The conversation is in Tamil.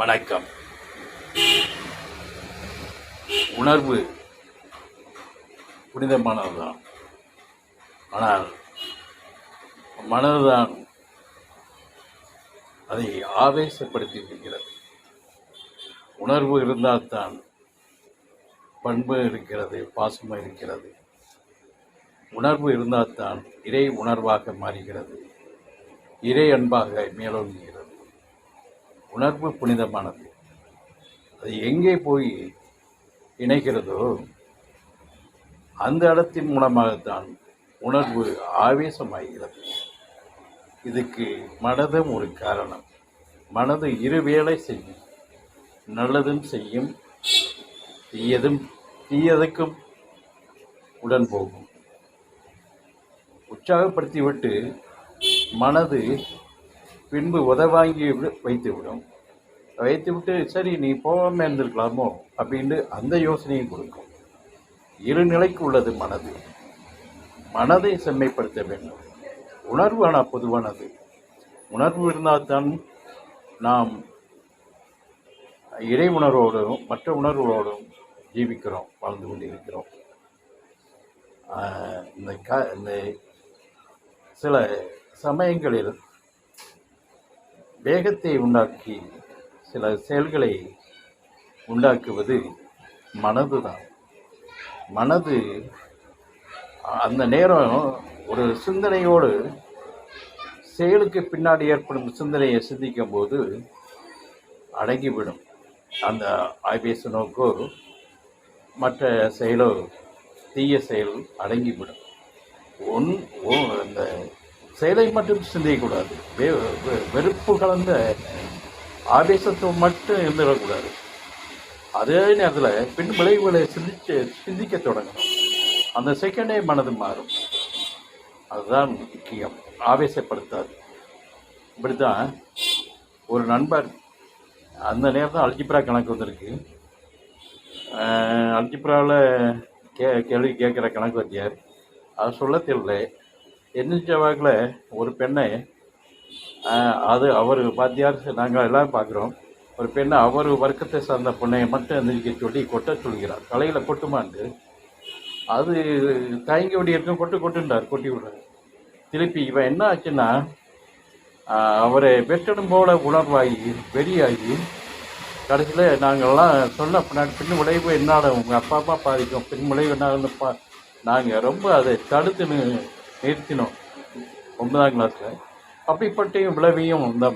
வணக்கம். உணர்வு புனிதமானதுதான். ஆனால் மனதுதான் அதை ஆவேசப்படுத்தி விடுகிறது. உணர்வு இருந்தால்தான் பண்பு இருக்கிறது, பாசம் இருக்கிறது. உணர்வு இருந்தால்தான் இறை உணர்வாக மாறுகிறது, இறை அன்பாக மேலோங்குகிறது. உணர்வு புனிதமானது. அது எங்கே போய் இணைகிறதோ அந்த இடத்தின் மூலமாகத்தான் உணர்வு ஆவேசமாகிறது. இதுக்கு மனதும் ஒரு காரணம். மனது இருவேளை செய்யும். நல்லதும் செய்யும், தீயதுக்கும் உடன் போகும். உற்சாகப்படுத்திவிட்டு மனது பின்பு உதவாங்கி வைத்துவிட்டு சரி நீ போகாமல் இருந்திருக்கலாமோ அப்படின்னு அந்த யோசனையும் கொடுக்கும். இரு நிலைக்கு உள்ளது மனது. மனதை செம்மைப்படுத்த வேண்டும். உணர்வு ஆனால் பொதுவானது. உணர்வு இருந்தால்தான் நாம் இறை உணர்வோடும் மற்ற உணர்வுகளோடும் ஜீவிக்கிறோம், வாழ்ந்து கொண்டிருக்கிறோம். இந்த சில சமயங்களில் வேகத்தை உண்டாக்கி சில செயல்களை உண்டாக்குவது மனது தான். மனது அந்த நேரம் ஒரு சிந்தனையோடு செயலுக்கு பின்னாடி ஏற்படும் சிந்தனையை சிந்திக்கும் போது அடங்கிவிடும். அந்த ஆவேச நோக்கோ மற்ற செயலோ தீய செயல் அடங்கிவிடும். அந்த செயலை மட்டும் சிந்திக்கக்கூடாது. வெறுப்பு கலந்த ஆவேசத்தை மட்டும் இருந்துடக்கூடாது. அதே நேரத்தில் பின் விளைவுகளை சிந்திக்க தொடங்கணும். அந்த செகண்டே மனது மாறும். அதுதான் முக்கியம். ஆவேசப்படுத்தாது. இப்படித்தான் ஒரு நண்பர் அந்த நேரத்தில் அல்ஜிப்ரா கணக்கு வந்திருக்கு. அல்ஜிப்ராவில் கேள்வி கேட்குற கணக்கு வாத்தியார் அது சொல்ல தெரியல. எந்திரிச்ச வாக்கில் ஒரு பெண்ணை அது அவர் வாத்தியார் நாங்கள் எல்லாம் பார்க்குறோம். ஒரு பெண்ணை அவர் வர்க்கத்தை சார்ந்த பொண்ணை மட்டும் எந்திரிக்க சொல்லி கொட்ட சொல்கிறார். தலையில் கொட்டுமான்ட்டு அது தயங்கி ஓடி இருக்கும். கொட்டுன்றார், கொட்டி விடுறார். திருப்பி இவன் என்ன ஆச்சுன்னா அவரை வெட்டணும் போல உணர்வாகி வெறியாகி கடைசியில் நாங்கள்லாம் சொன்ன பின் விளைவு என்னால உங்கள் அப்பா அம்மா பாதிக்கும், பின் விளைவு என்ன நாங்கள் ரொம்ப அதை தடுத்து நிறுத்தினோம் 9ஆம் கிளாஸில். அப்படிப்பட்ட விளைவையும் இந்த